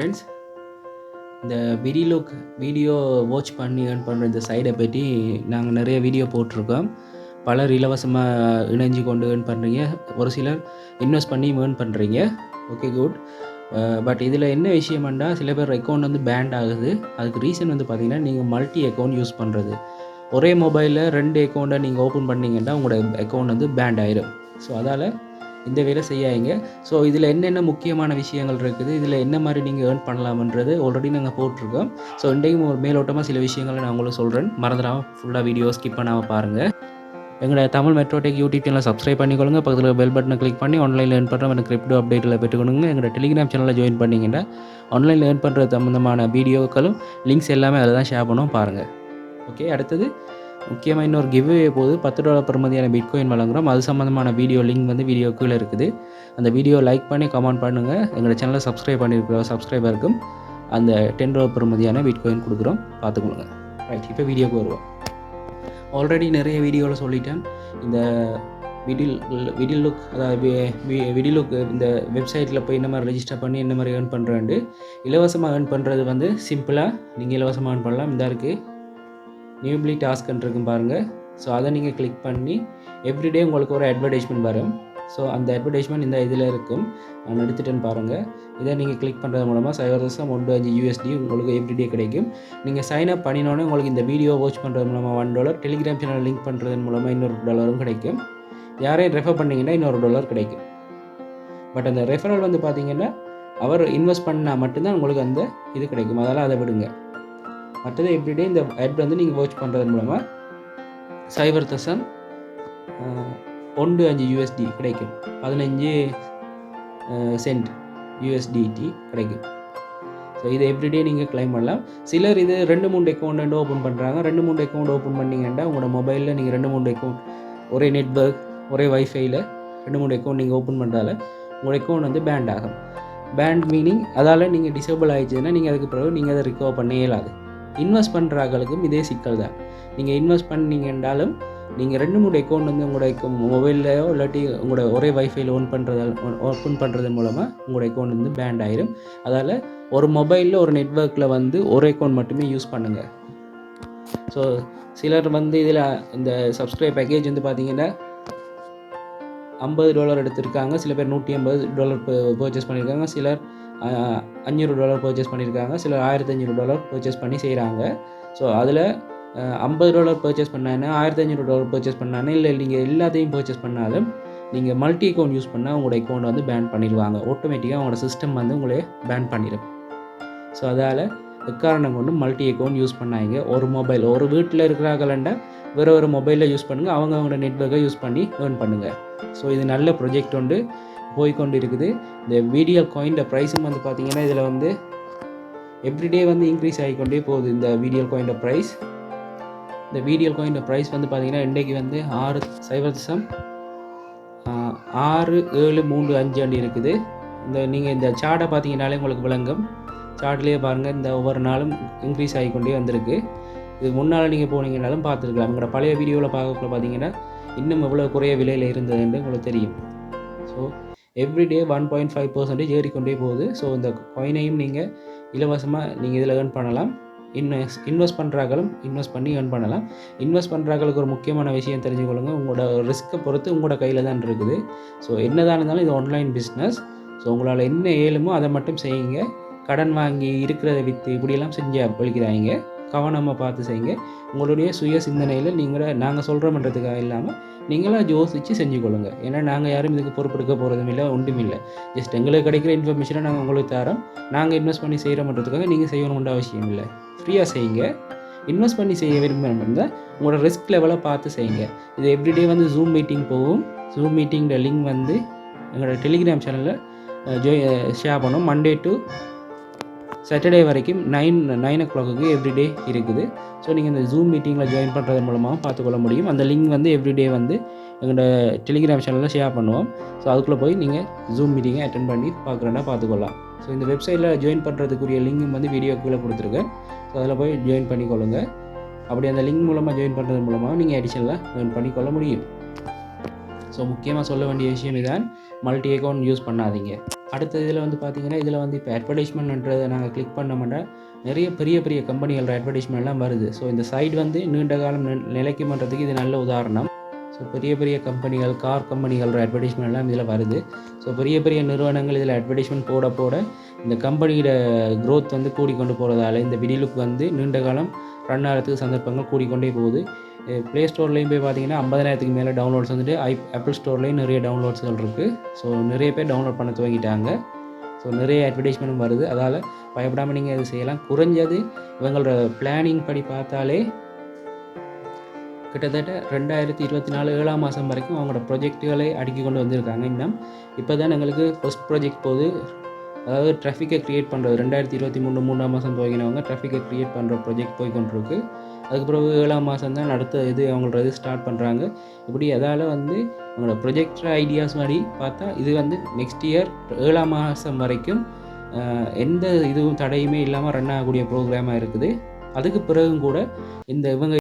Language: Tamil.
ஃப்ரெண்ட்ஸ், இந்த ViDiLOOK வீடியோ வாட்ச் பண்ணி ஏர்ன் பண்ணுற இந்த சைடை பற்றி நாங்கள் நிறைய வீடியோ போட்டிருக்கோம். பலர் இலவசமாக இணைஞ்சு கொண்டு ஏர்ன் பண்ணுறீங்க, ஒரு சிலர் இன்வெஸ்ட் பண்ணி ஏர்ன் பண்ணுறீங்க. Okay, good. பட் இதில் என்ன விஷயம்னா, சில பேர் அக்கௌண்ட் வந்து பேண்ட் ஆகுது. அதுக்கு ரீசன் வந்து பார்த்திங்கன்னா, நீங்கள் மல்டி அக்கௌண்ட் யூஸ் பண்ணுறது. ஒரே மொபைலில் 2 அக்கௌண்ட்டை நீங்கள் ஓப்பன் பண்ணிங்கன்னா உங்களோட அக்கௌண்ட் வந்து பேண்ட் ஆயிடும். ஸோ அதால் இந்த வேலை செய்யாதீங்க. ஸோ இதில் என்னென்ன முக்கியமான விஷயங்கள் இருக்குது, இதில் என்ன மாதிரி நீங்கள் ஏர்ன் பண்ணலாம்ன்றது ஆல்ரெடி நாங்கள் போட்டிருக்கோம். ஸோ இன்றைக்கும் ஒரு மேலோட்டமாக சில விஷயங்களை நான் உங்களுக்கு சொல்கிறேன். மறந்துடாமல் ஃபுல்லாக வீடியோ ஸ்கிப் பண்ணாமல் பாருங்கள். எங்களோட தமிழ் மெட்ரோடெக் யூடியூப் சேனலை சப்ஸ்கிரைப் பண்ணிக்கொள்ளுங்க. பக்கத்தில் பெல் பட்டனை கிளிக் பண்ணி ஆன்லைனில் ஏர்ன் பண்ணுற எனக்கு கிரிப்டோ அப்டேட்டில் பெற்றுக்கொள்ளுங்க. எங்களோட டெலிகிராம் சேனலில் ஜாயின் பண்ணிங்கன்னா ஆன்லைனில் ஏர்ன் பண்ணுறது சம்மந்தமான வீடியோக்களும் லிங்க்ஸ் எல்லாமே அதில் தான் ஷேர் பண்ணுவோம், பாருங்கள். ஓகே, அடுத்தது முக்கியமாக இன்னொரு கிவ்வே போது $10 பெறுமதியான பிட்காயின் வழங்குகிறோம். அது சம்மந்தமான வீடியோ லிங்க் வந்து வீடியோ கீழே இருக்குது. அந்த வீடியோ லைக் பண்ணி கமெண்ட் பண்ணுங்கள். எங்களோட சேனலை சப்ஸ்கிரைப் பண்ணியிருக்கிற சப்ஸ்கிரைபருக்கும் அந்த $10 பெறுமதியான பிட்காயின் கொடுக்குறோம், பார்த்துக்கொள்ளுங்க. ரைட், இப்போ வீடியோக்கு வருவோம். ஆல்ரெடி நிறைய வீடியோவில் சொல்லிட்டேன். இந்த ViDiLOOK, அதாவது ViDiLOOK இந்த வெப்சைட்டில் போய் என்ன மாதிரி ரெஜிஸ்டர் பண்ணி என்ன மாதிரி ஏர்ன் பண்ணுறேன்ட்டு. இலவசமாக ஏர்ன் பண்ணுறது வந்து சிம்பிளாக நீங்கள் இலவசமாக ஏர்ன் பண்ணலாம். இந்த இருக்குது நியூப்ளி டாஸ்க்ன்னு இருக்கும் பாருங்கள். ஸோ அதை நீங்கள் கிளிக் பண்ணி எவ்ரிடே உங்களுக்கு ஒரு அட்வர்டைஸ்மெண்ட் வரும். ஸோ அந்த அட்வர்டைஸ்மெண்ட் இந்த இதில் இருக்கும், நான் எடுத்துட்டேன்னு பாருங்கள். இதை நீங்கள் கிளிக் பண்ணுறது மூலமாக 0.15 USD உங்களுக்கு எவ்ரிடே கிடைக்கும். நீங்கள் சைன் அப் பண்ணினோன்னே உங்களுக்கு இந்த வீடியோ வாட்ச் பண்ணுறது மூலமாக $1, டெலிகிராம் சேனல் லிங்க் பண்ணுறதன் மூலமாக இன்னொரு $1 கிடைக்கும். யாரையும் ரெஃபர் பண்ணிங்கன்னா இன்னொரு $1 கிடைக்கும். பட் அந்த ரெஃபரல் வந்து பார்த்தீங்கன்னா அவர் இன்வெஸ்ட் பண்ணால் மட்டும்தான் உங்களுக்கு அந்த இது கிடைக்கும். அதனால் அதை விடுங்க. மற்றது எவ்ரிடே இந்த ஆட் வந்து நீங்கள் வாட்ச் பண்ணுறது மூலமாக 0.15 USD கிடைக்கும். 15 சென்ட் USDT கிடைக்கும். ஸோ இதை எவ்ரிடே நீங்கள் கிளைம் பண்ணலாம். சிலர் இது 2-3 அக்கௌண்ட் ஓப்பன் பண்ணுறாங்க. 2-3 அக்கௌண்ட் ஓப்பன் பண்ணிங்கன்னா உங்களோட மொபைலில் நீங்கள் 2-3 அக்கௌண்ட், ஒரே நெட்வொர்க், ஒரே வைஃபையில் 2-3 அக்கௌண்ட் நீங்கள் ஓப்பன் பண்ணுறதால உங்களோட அக்கௌண்ட் வந்து பேண்ட் ஆகும். பேண்ட் மீனிங் அதால் நீங்கள் டிசேபிள் ஆகிடுச்சுன்னா நீங்கள் அதுக்கு பிறகு நீங்கள் அதை ரிகவர் பண்ண இயலாது. இன்வெஸ்ட் பண்ணுறாங்களுக்கும் இதே சிக்கல் தான். நீங்கள் இன்வெஸ்ட் பண்ணிங்கன்றாலும் நீங்கள் 2-3 அக்கௌண்ட் வந்து உங்களோட மொபைல்லையோ இல்லாட்டி உங்களோட ஒரே வைஃபையில் ஓப்பன் பண்ணுறதன் மூலமாக உங்களோட அக்கௌண்ட் வந்து பேண்ட் ஆயிரும். அதால் ஒரு மொபைலில் ஒரு நெட்வொர்க்கில் வந்து ஒரு அக்கௌண்ட் மட்டுமே யூஸ் பண்ணுங்கள். ஸோ சிலர் வந்து இதில் இந்த சப்ஸ்கிரைப் பேக்கேஜ் வந்து பார்த்திங்கன்னா $50 எடுத்திருக்காங்க. சில பேர் $150 பர்ச்சேஸ் பண்ணியிருக்காங்க. சிலர் $500 பர்ச்சேஸ் பண்ணியிருக்காங்க. சிலர் $1500 பர்ச்சேஸ் பண்ணி செய்கிறாங்க. ஸோ அதில் $50 பர்ச்சேஸ் பண்ணானே, $1500 பர்ச்சேஸ் பண்ணானே, இல்லை நீங்கள் எல்லாத்தையும் பர்ச்சேஸ் பண்ணாலும் நீங்கள் மல்டி அக்கௌண்ட் யூஸ் பண்ணால் உங்களோட அக்கௌண்ட் வந்து பேன் பண்ணிடுவாங்க. ஆட்டோமேட்டிக்காக உங்களோட சிஸ்டம் வந்து உங்களே பேன் பண்ணிடும். ஸோ அதால் எக்காரணம் கொண்டு மல்டி அக்கௌண்ட் யூஸ் பண்ணாங்க. ஒரு மொபைல், ஒரு வீட்டில் இருக்கிறாங்களா வேறு மொபைலில் யூஸ் பண்ணுங்கள். அவங்களோட நெட்வொர்க்கை யூஸ் பண்ணி ஏர்ன் பண்ணுங்கள். ஸோ இது நல்ல ப்ரொஜெக்ட் ஒன்று போய்கொண்டு இருக்குது. இந்த ViDiLOOK ப்ரைஸும் வந்து பார்த்திங்கன்னா இதில் வந்து எவ்ரிடே வந்து இன்க்ரீஸ் ஆகிக்கொண்டே போகுது. இந்த ViDiLOOK ப்ரைஸ், இந்த ViDiLOOK ப்ரைஸ் வந்து பார்த்திங்கன்னா இன்றைக்கு வந்து 6.6735 இருக்குது. நீங்கள் இந்த சார்ட்டை பார்த்தீங்கன்னாலே உங்களுக்கு விளங்கும். சார்ட்லேயே பாருங்கள், இந்த ஒவ்வொரு நாளும் இன்க்ரீஸ் ஆகிக்கொண்டே வந்திருக்கு. இது முன்னால் நீங்கள் போனீங்கன்னாலும் பார்த்துருக்கலாம். உங்களோட பழைய வீடியோவில் பார்க்கக்குள்ள பார்த்தீங்கன்னா இன்னும் எவ்வளோ குறைய விலையில் இருந்ததுன்னு உங்களுக்கு தெரியும். ஸோ எவ்ரிடே 1.5% ஏறிக்கொண்டே போகுது. ஸோ இந்த காயினையும் நீங்கள் இலவசமாக நீங்கள் இதில் ஏர்ன் பண்ணலாம். இன்வெஸ்ட் பண்ணுறாங்களும் இன்வெஸ்ட் பண்ணி ஏர்ன் பண்ணலாம். இன்வெஸ்ட் பண்ணுறாங்களுக்கு ஒரு முக்கியமான விஷயம் தெரிஞ்சுக்கொள்ளுங்க, உங்களோட ரிஸ்க்கை பொறுத்து உங்களோட கையில் தான் இருக்குது. ஸோ என்னதான் இருந்தாலும் இது ஆன்லைன் பிஸ்னஸ். ஸோ உங்களால் என்ன ஏழுமோ அதை மட்டும் செய்யுங்க. கடன் வாங்கி இருக்கிறத விற்று இப்படியெல்லாம் செஞ்சு அழிக்கிறாங்க. கவனமாக பார்த்து செய்யுங்க. உங்களுடைய சுய சிந்தனையில் நாங்கள் சொல்கிறோம்ன்றதுக்காக இல்லாமல் நீங்களாக யோசித்து செஞ்சு கொள்ளுங்க. ஏன்னா நாங்கள் யாரும் இதுக்கு பொறுப்பெடுக்க போகிறதும் இல்லை, ஒன்றும் இல்லை. ஜஸ்ட் எங்களுக்கு கிடைக்கிற இன்ஃபர்மேஷனை நாங்கள் உங்களுக்கு தரோம். நாங்கள் இன்வெஸ்ட் பண்ணி செய்கிறோம்ன்றதுக்காக நீங்கள் செய்யணுன்ற அவசியம் இல்லை. ஃப்ரீயாக செய்யுங்க. இன்வெஸ்ட் பண்ணி செய்ய விரும்புகிறோம்னா உங்களோட ரிஸ்க் லெவலை பார்த்து செய்யுங்க. இது எவ்ரிடே வந்து ஜூம் மீட்டிங் போகும். ஜூம் மீட்டிங்கோட லிங்க் வந்து எங்களோட டெலிகிராம் சேனலில் ஷேர் பண்ணோம். மண்டே டு சாட்டர்டே வரைக்கும் 9 o'clock எவ்ரிடே இருக்குது. ஸோ நீங்கள் இந்த ஜூம் மீட்டிங்கில் ஜாயின் பண்ணுறது மூலமாக பார்த்துக்கொள்ள முடியும். அந்த லிங்க் வந்து எவ்ரிடே வந்து எங்களோட டெலிகிராம் சேனலில் ஷேர் பண்ணுவோம். ஸோ அதுக்குள்ளே போய் நீங்கள் ஜூம் மீட்டிங்கை அட்டென்ட் பண்ணி பார்க்குறேன்னா பார்த்துக்கொள்ளலாம். ஸோ இந்த வெப்சைட்டில் ஜாயின் பண்ணுறதுக்குரிய லிங்க் வந்து வீடியோக்குள்ளே கொடுத்துருக்கேன். ஸோ அதில் போய் ஜாயின் பண்ணிக்கொள்ளுங்க. அப்படி அந்த லிங்க் மூலமாக ஜாயின் பண்ணுறது மூலமாக நீங்கள் அடிஷனலாக ஜாயின் பண்ணிக்கொள்ள முடியும். ஸோ முக்கியமாக சொல்ல வேண்டிய விஷயம் இதான், மல்டி அக்கௌண்ட் யூஸ் பண்ணாதீங்க. அடுத்த இதில் வந்து பார்த்திங்கன்னா, இதில் வந்து இப்போ அட்வர்டைஸ்மெண்ட்ன்றதை நாங்கள் கிளிக் பண்ணோம்னா நிறைய பெரிய பெரிய கம்பெனிகளோட அட்வர்டைஸ்மெண்ட்லாம் வருது. ஸோ இந்த சைட் வந்து நீண்ட காலம் நிலைக்கும்ன்றதுக்கு இது நல்ல உதாரணம். ஸோ பெரிய பெரிய கம்பெனிகள், கார் கம்பெனிகளோட அட்வர்டைஸ்மெண்ட்லாம் இதில் வருது. ஸோ பெரிய பெரிய நிறுவனங்கள் இதில் அட்வர்டைஸ்மெண்ட் போட போட இந்த கம்பெனியோட க்ரோத் வந்து கூடிக்கொண்டு போகிறதால இந்த ViDiLOOK வந்து நீண்ட காலம் ரன் ஆகிறதுக்கு சந்தர்ப்பங்கள் கூடிக்கொண்டே போகுது. ப்ளே ஸ்டோர்லேயும் போய் பார்த்தீங்கன்னா 50,000க்கு மேலே டவுன்லோட்ஸ் வந்துட்டு ஆப்பிள் ஸ்டோர்லேயும் நிறைய டவுன்லோட்ஸ்கள் இருக்குது. ஸோ நிறைய பேர் டவுன்லோட் பண்ண துவங்கிட்டாங்க. ஸோ நிறைய அட்வர்டைஸ்மெண்ட்டும் வருது. அதால் பயப்படாமல் நீங்கள் இது செய்யலாம். குறைஞ்சது இவங்களோட பிளானிங் படி பார்த்தாலே கிட்டத்தட்ட 2024 7ஆம் மாதம் வரைக்கும் அவங்களோட ப்ரொஜெக்டுகளை அடுக்கி கொண்டு வந்திருக்காங்க. இன்னும் இப்போ தான் எங்களுக்கு ஃபர்ஸ்ட் ப்ராஜெக்ட் போகுது. அதாவது ட்ராஃபிக்கை க்ரியேட் பண்ணுறது 2023 3ஆம் மாதம் துவங்கினவங்க ட்ராஃபிக்கை க்ரியேட் பண்ணுற ப்ராஜெக்ட் போய் கொண்டிருக்கு. அதுக்கப்புறம் 7ஆம் மாதம் தான் அடுத்த இது அவங்களோட இது ஸ்டார்ட் பண்ணுறாங்க. இப்படி அதால் வந்து அவங்களோட ப்ரொஜெக்ட் ஐடியாஸ் மாதிரி பார்த்தா இது வந்து நெக்ஸ்ட் இயர் 7ஆம் மாதம் வரைக்கும் எந்த இதுவும் தடையுமே இல்லாமல் ரன் ஆகக்கூடிய ப்ரோக்ராமாக இருக்குது. அதுக்கு பிறகும் கூட இந்த இவங்க